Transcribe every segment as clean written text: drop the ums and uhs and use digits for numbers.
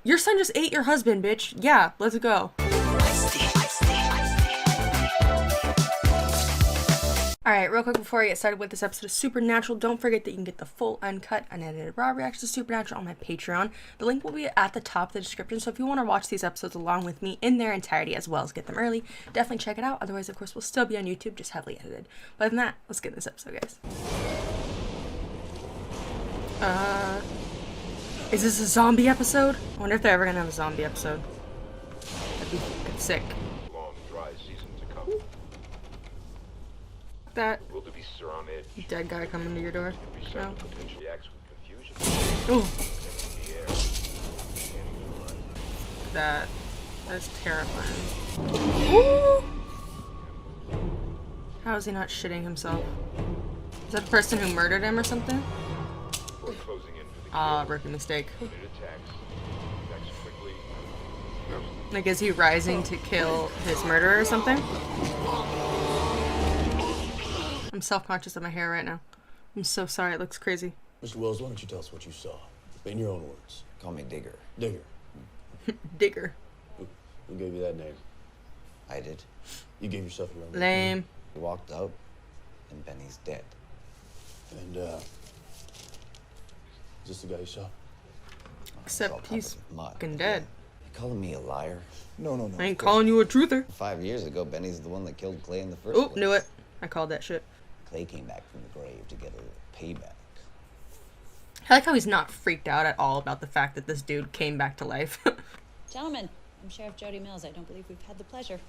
Your son just ate your husband, bitch. Yeah, let's go. Alright, real quick before I get started with this episode of Supernatural, don't forget that you can get the full, uncut, unedited raw reactions to Supernatural on my Patreon. The link will be at the top of the description, so if you want to watch these episodes along with me in their entirety as well as get them early, definitely check it out. Otherwise, of course, we'll still be on YouTube, just heavily edited. But other than that, let's get in this episode, guys. Is this a zombie episode? I wonder if they're ever gonna have a zombie episode. That'd be fucking sick. Long dry season to come. That Wildebeests are on edge. dead guy coming to your door. No. Potentially acts with confusion. Ooh, In the air. Scanning the line. that's terrifying. Ooh. How is he not shitting himself? Is that the person who murdered him or something? Before closing in for the Ah, rookie mistake. kill, it attacks. Attacks quickly. Like, is he rising to kill his murderer or something? I'm self-conscious of my hair right now. I'm so sorry, it looks crazy. Mr. Wells, why don't you tell us what you saw? In your own words. Call me Digger. Digger. Digger. Who gave you that name? I did. You gave yourself your own name. Lame. He walked out, and Benny's dead. And, is this the guy you saw? It's all Except covered he's with mud. fucking dead. You calling me a liar? No. I ain't calling you a truther. 5 years ago, Benny's the one that killed Clay in the first Oh, place. knew it. I called that shit. Clay came back from the grave to get a payback. I like how he's not freaked out at all about the fact that this dude came back to life. Gentlemen, I'm Sheriff Jody Mills. I don't believe we've had the pleasure.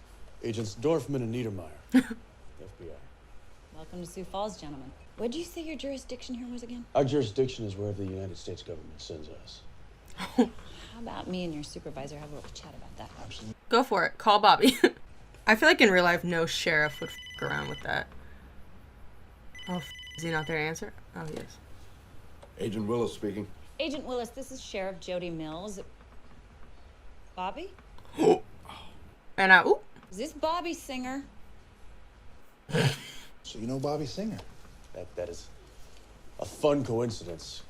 Agents Dorfman and Niedermeyer. FBI. Welcome to Sioux Falls, gentlemen. What did you say your jurisdiction here was again? Our jurisdiction is wherever the United States government sends us. How about me and your supervisor have a little chat about that? Absolutely. Go for it. Call Bobby. I feel like in real life, no sheriff would f around with that. Oh, is he not there to answer? Oh, he is. Agent Willis speaking. Agent Willis, this is Sheriff Jody Mills. Bobby? And ooh. Is this Bobby Singer? So you know Bobby Singer? That is a fun coincidence.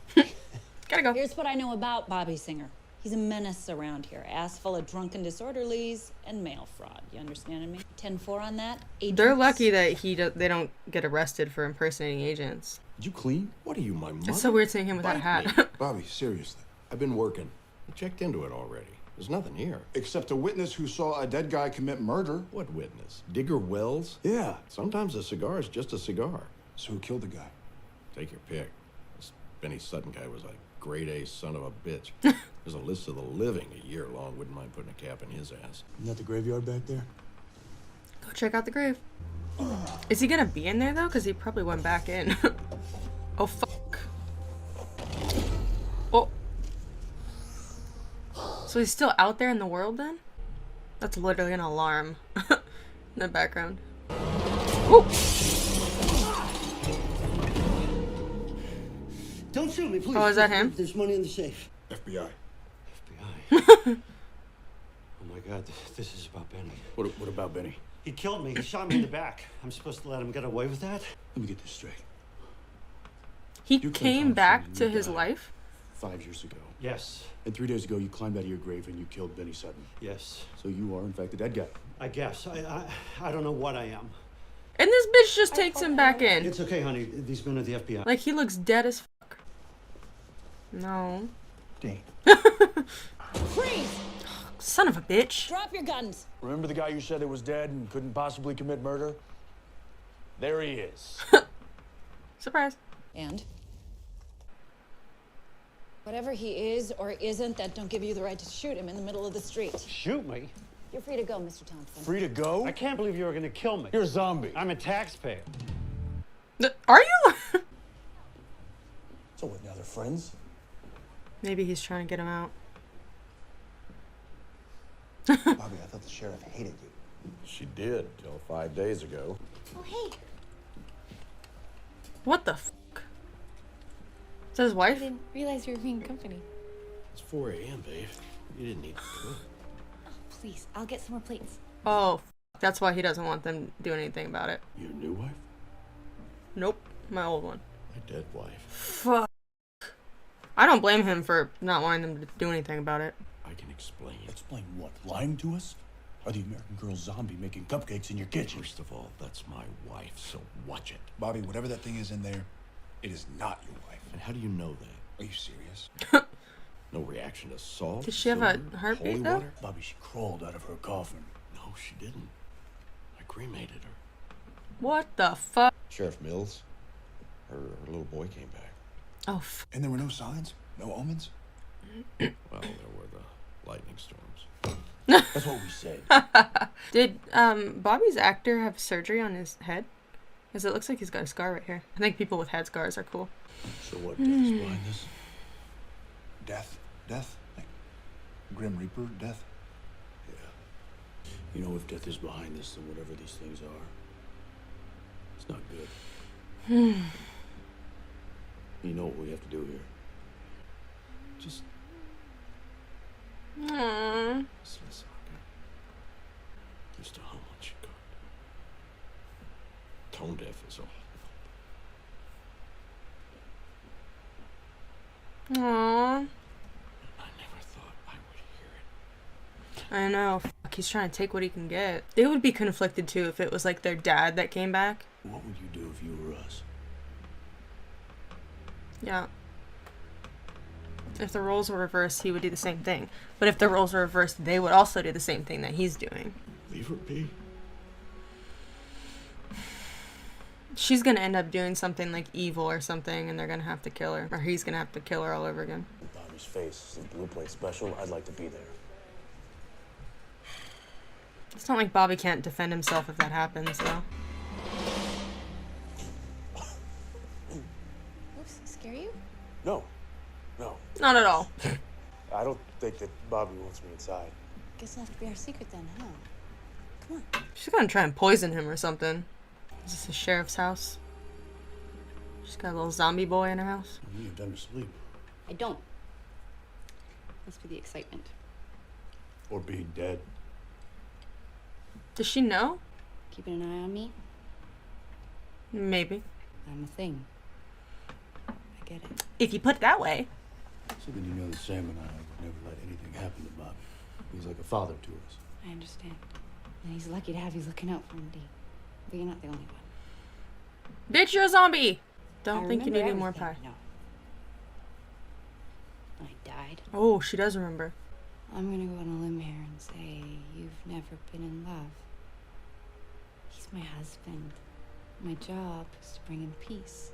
Gotta go. Here's what I know about Bobby Singer. He's a menace around here. Ass full of drunken disorderlies and mail fraud. You understanding me? 10-4 on that? They're Agents? lucky that they don't get arrested for impersonating agents. Did you clean? What are you, my mother? It's so weird seeing him without a hat. Bobby, seriously. I've been working. I checked into it already. There's nothing here. Except a witness who saw a dead guy commit murder. What witness? Digger Wells? Yeah. Sometimes a cigar is just a cigar. So who killed the guy? Take your pick. This Benny Sutton guy was a grade A son of a bitch. There's a list of the living a year long. Wouldn't mind putting a cap in his ass. Isn't that the graveyard back there? Go check out the grave. Is he gonna be in there though? Because he probably went back in. Oh fuck. Oh. So he's still out there in the world then? That's literally an alarm in the background. Ooh. Don't shoot me, please. Oh, is that him? There's money in the safe. FBI. FBI. Oh my God, this is about Benny. What about Benny? He killed me. He shot me in the back. I'm supposed to let him get away with that? Let me get this straight. He You came killed back Thompson to and you his died. life? 5 years ago. Yes. And 3 days ago, you climbed out of your grave and you killed Benny Sutton. Yes. So you are, in fact, the dead guy. I guess. I don't know what I am. And this bitch just takes him back in. It's okay, honey. These men are the FBI. Like he looks dead as fuck. No. Dane. Freeze! Son of a bitch. Drop your guns. Remember the guy you said that was dead and couldn't possibly commit murder? There he is. Surprise. And? Whatever he is or isn't, that don't give you the right to shoot him in the middle of the street. Shoot me? You're free to go, Mr. Thompson. Free to go? I can't believe you were going to kill me. You're a zombie. I'm a taxpayer. Are you? So what, now they're friends? Maybe he's trying to get him out. Bobby, I thought the sheriff hated you. She did, till 5 days ago. Oh, hey. What the fuck? Is that his wife? didn't realize you were being company. It's 4 a.m., babe. You didn't need to cook. Please, I'll get some more plates. Oh, that's why he doesn't want them doing anything about it. Your new wife? Nope, my old one. My dead wife. Fuck. I don't blame him for not wanting them to do anything about it. I can explain. Explain what? Lying to us? Or the American Girl zombie making cupcakes in your kitchen? First of all, that's my wife, so watch it. Bobby, whatever that thing is in there, it is not your wife. And how do you know that? Are you serious? No reaction to salt? Does she have a silver, heartbeat, holy though? water? Bobby, she crawled out of her coffin. No, she didn't. I cremated her. What the fuck? Sheriff Mills, her little boy came back. Oh, And there were no signs? No omens? Well, there were the lightning storms. That's what we said. Did Bobby's actor have surgery on his head? Because it looks like he's got a scar right here. I think people with head scars are cool. So what death is behind this? Death? Death? Like Grim Reaper death? Yeah. You know, if death is behind this, then whatever these things are, it's not good. You know what we have to do here? Just Aww. listen, okay? Just to how much you got. Tone deaf is all. Aww. I never thought I would hear it. I know. Fuck, he's trying to take what he can get. They would be conflicted too if it was like their dad that came back. What would you do if you were us? Yeah. If the roles were reversed, he would do the same thing. But if the roles were reversed, they would also do the same thing that he's doing. Leave her be. She's gonna end up doing something like evil or something, and they're gonna have to kill her. Or he's gonna have to kill her all over again. Bobby's face is a blue plate special. I'd like to be there. It's not like Bobby can't defend himself if that happens, though. Oops, scare you? No. No. Not at all. I don't think that Bobby wants me inside. Guess it'll have to be our secret then, huh? Come on. She's gonna try and poison him or something. Is this the sheriff's house? She's got a little zombie boy in her house. You need time to sleep. I don't. Must be the excitement. Or being dead. Does she know? Keeping an eye on me? Maybe. I'm a thing. I get it. If you put it that way. So then you know that Sam and I would never let anything happen to Bobby. He's like a father to us. I understand. And he's lucky to have you looking out for him, Dee. But you're not the only one. Bitch, you're a zombie! Don't I think you need remember any more everything, pie. No. When I died. Oh, she does remember. I'm gonna go on a limb here and say you've never been in love. He's my husband. My job is to bring him peace,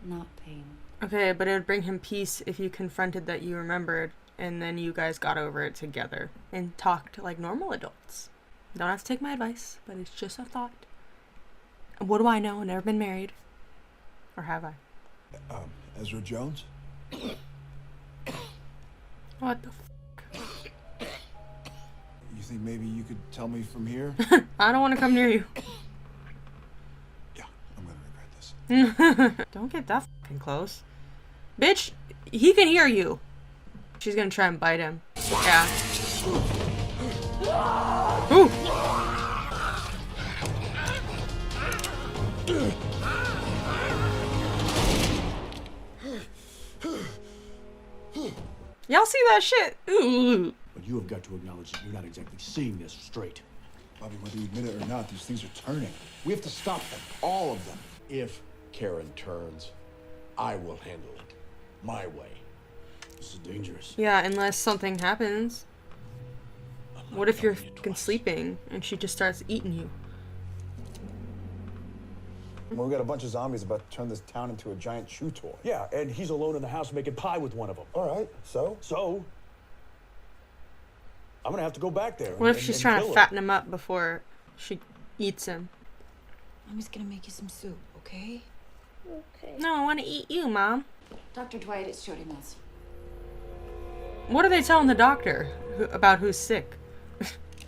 not pain. Okay, but it would bring him peace if you confronted that you remembered and then you guys got over it together and talked like normal adults. You don't have to take my advice, but it's just a thought. What do I know? I've never been married. Or have I? Ezra Jones? What the You think maybe you could tell me from here? I don't want to come near you. Yeah, I'm gonna regret this. Don't get that fucking close. Bitch, he can hear you. She's gonna try and bite him. Yeah. Ooh. Y'all see that shit? Ooh. But you have got to acknowledge that you're not exactly seeing this straight. Bobby, whether you admit it or not, these things are turning. We have to stop them. All of them. If Karen turns, I will handle it my way. This is dangerous. Yeah, unless something happens. What if you're telling you fucking twice. sleeping and she just starts eating you? Well, we got a bunch of zombies about to turn this town into a giant chew toy. Yeah, and he's alone in the house making pie with one of them. All right, so? So, I'm gonna have to go back there. What if and- she's and trying kill to her. fatten him up before she eats him? Mommy's gonna make you some soup, okay? No, I want to eat you, Mom. Dr. Dwight, it's Jody Mills. What are they telling the doctor about who's sick?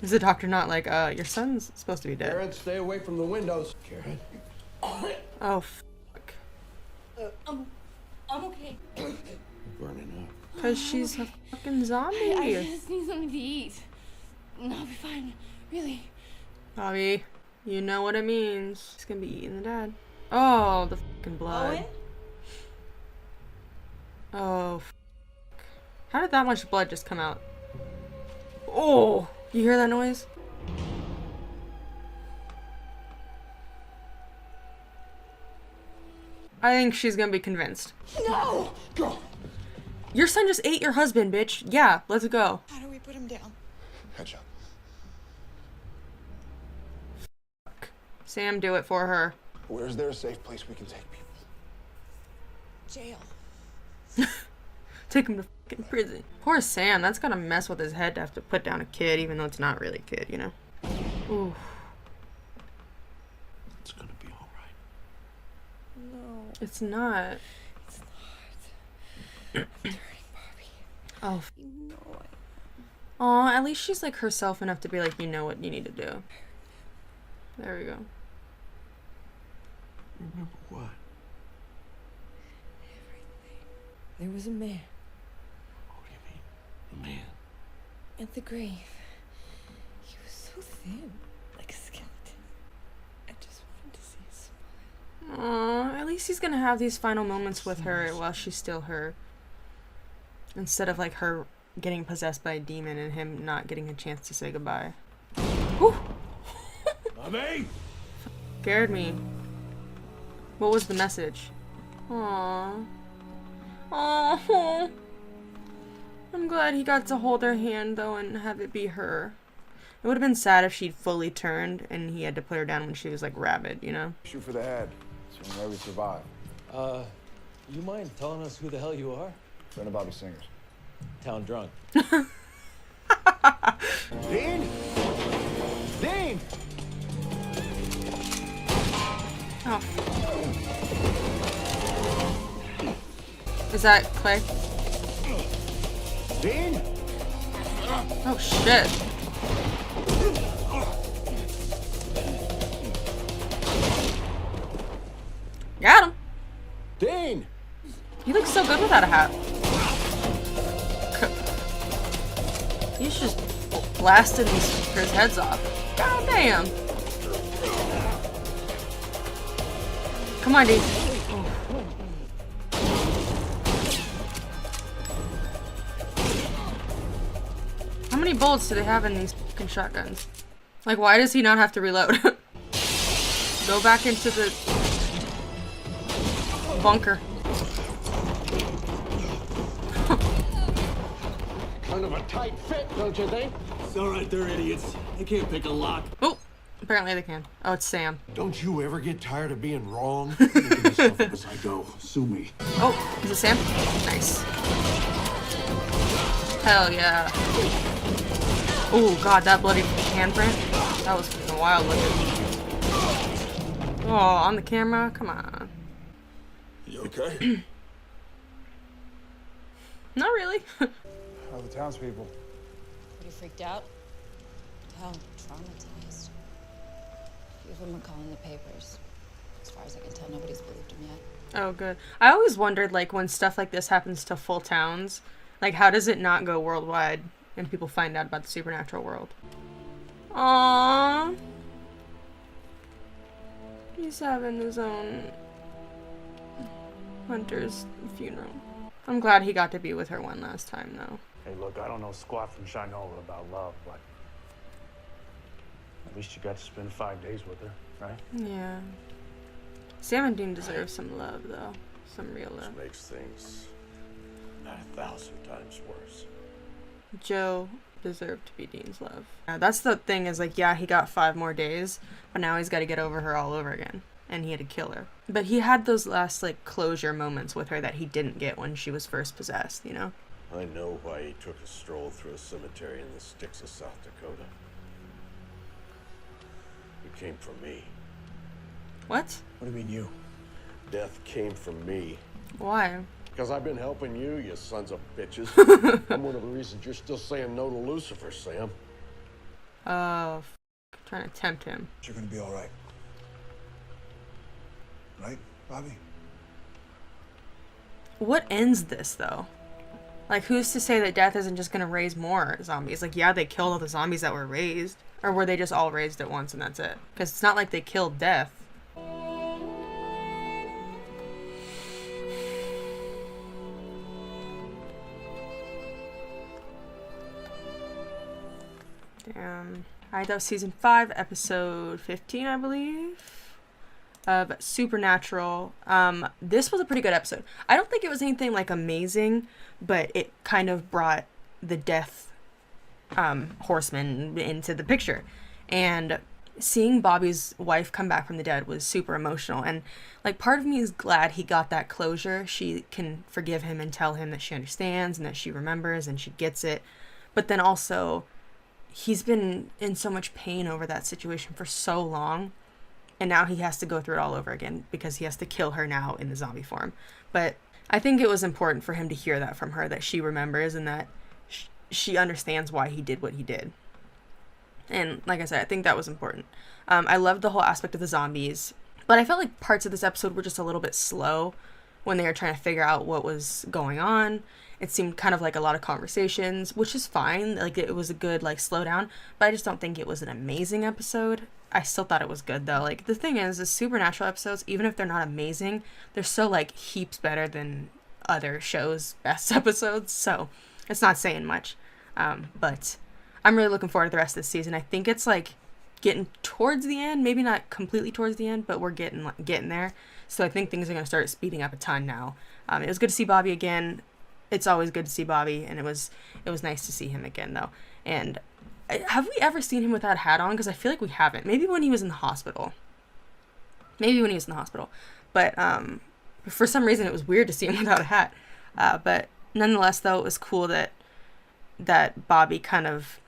Is the doctor not like, your son's supposed to be dead? Karen, stay away from the windows. Karen. Oh, fuck. I'm okay. Burning up. Because she's a fucking I zombie. just need something to eat. And I'll be fine. Really. Bobby, you know what it means. He's gonna be eating the dad. Oh, the fucking blood. Owen? Oh, How did that much blood just come out? Oh, you hear that noise? I think she's gonna be convinced. No! Go! Your son just ate your husband, bitch. Yeah, let's go. How do we put him down? Headshot. Sam, do it for her. Where's there a safe place we can take people? Jail. Take him to fucking prison. Poor Sam, that's gonna mess with his head to have to put down a kid, even though it's not really a kid, you know? Ooh. It's gonna be all right. No, It's not. it's not. I'm turning Barbie. Oh. You know it. Aw, at least she's like herself enough to be like, you know what you need to do. There we go. Remember what? There was a man What do you mean? A man? at the grave. He was so thin, like a skeleton. I just wanted to see his smile. Aw, at least he's gonna have these final moments with her while she's still her. Instead of like her getting possessed by a demon and him not getting a chance to say goodbye. Whew. Mommy! Scared me. What was the message? Aww. Aww. I'm glad he got to hold her hand though and have it be her. It would have been sad if she'd fully turned and he had to put her down when she was like rabid, you know? Shoot for the head. That's the only way we survive. You mind telling us who the hell you are? Friend of Bobby Singer's. Town drunk. Dean! Dean! Oh. Is that Clay? Dean! Oh shit. Got him. Dean! He looks so good without a hat. He's just blasting these fuckers' heads off. God damn. Come on, Dean. How many bullets do they have in these fucking shotguns? Like, why does he not have to reload? Go back into the bunker. Kind of a tight fit, don't you think? It's all right, they're idiots. They can't pick a lock. Oh, apparently they can. Oh, it's Sam. Don't you ever get tired of being wrong? Making myself up as I go. Sue me. Oh, is it Sam? Nice. Hell yeah. Oh god, that bloody handprint. That was fucking wild looking. Oh, on the camera? Come on. You okay? Not really. How are the townspeople? Pretty freaked out. Hell, traumatized. A few of them are calling the papers. As far as I can tell, nobody's believed him yet. Oh, good. I always wondered, like, when stuff like this happens to full towns, like, how does it not go worldwide and people find out about the supernatural world? Aww. He's having his own Hunter's funeral. I'm glad he got to be with her one last time, though. Hey, look, I don't know squat from Shinola about love, but at least you got to spend 5 days with her, right? Yeah. Sam and Dean deserve some love, though. Some real love. This makes things 1,000 times worse. Joe deserved to be Dean's love. That's the thing is, like, yeah, he got 5 more days, but now he's got to get over her all over again. And he had to kill her. But he had those last, like, closure moments with her that he didn't get when she was first possessed, you know? I know why he took a stroll through a cemetery in the sticks of South Dakota. It came from me. What? What do you mean, you? Death came from me. Why? Because I've been helping you, you sons of bitches. I'm one of the reasons you're still saying no to Lucifer, Sam. Oh, trying to tempt him. You're gonna be all right. Right, Bobby? What ends this, though? Like, who's to say that death isn't just gonna raise more zombies? Like, yeah, they killed all the zombies that were raised. Or were they just all raised at once and that's it? Because it's not like they killed death. Damn. Alright, that was season 5, episode 15, I believe, of Supernatural. This was a pretty good episode. I don't think it was anything like amazing, but it kind of brought the death horseman into the picture. And seeing Bobby's wife come back from the dead was super emotional. And like, part of me is glad he got that closure. She can forgive him and tell him that she understands and that she remembers and she gets it. But then also, he's been in so much pain over that situation for so long, and now he has to go through it all over again because he has to kill her now in the zombie form. But I think it was important for him to hear that from her, that she remembers and that she understands why he did what he did. And like I said, I think that was important. I loved the whole aspect of the zombies, but I felt like parts of this episode were just a little bit slow when they were trying to figure out what was going on. It seemed kind of like a lot of conversations, which is fine. Like, it was a good, like, slow down, but I just don't think it was an amazing episode. I still thought it was good, though. Like, the thing is Supernatural episodes, even if they're not amazing, they're so, like, heaps better than other shows' best episodes, so it's not saying much. But I'm really looking forward to the rest of this season. I think it's, like, getting towards the end, maybe not completely towards the end, but we're getting there. So I think things are going to start speeding up a ton now. It was good to see Bobby again. It's always good to see Bobby, and it was nice to see him again, though. And have we ever seen him without a hat on? Because I feel like we haven't. Maybe when he was in the hospital. But for some reason, it was weird to see him without a hat. But nonetheless, though, it was cool that Bobby kind of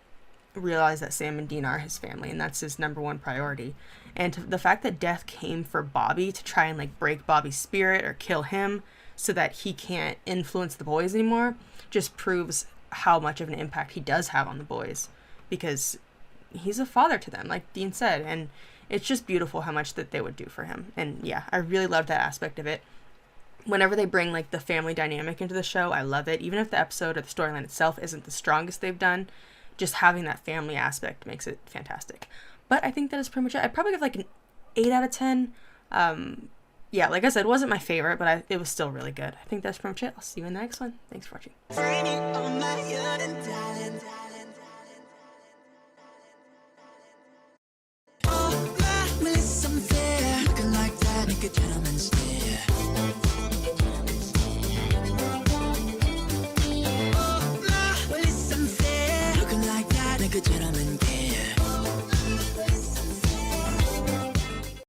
realized that Sam and Dean are his family, and that's his number one priority. And the fact that Death came for Bobby to try and, like, break Bobby's spirit or kill him so that he can't influence the boys anymore just proves how much of an impact he does have on the boys, because he's a father to them, like Dean said, and it's just beautiful how much that they would do for him. And yeah, I really love that aspect of it. Whenever they bring, like, the family dynamic into the show, I love it. Even if the episode or the storyline itself isn't the strongest they've done, just having that family aspect makes it fantastic. But I think that is pretty much it. I'd probably give like an 8 out of 10. Yeah, like I said, it wasn't my favorite, but it was still really good. I think that's pretty much it. I'll see you in the next one. Thanks for watching. Looking like that, make a gentleman stare.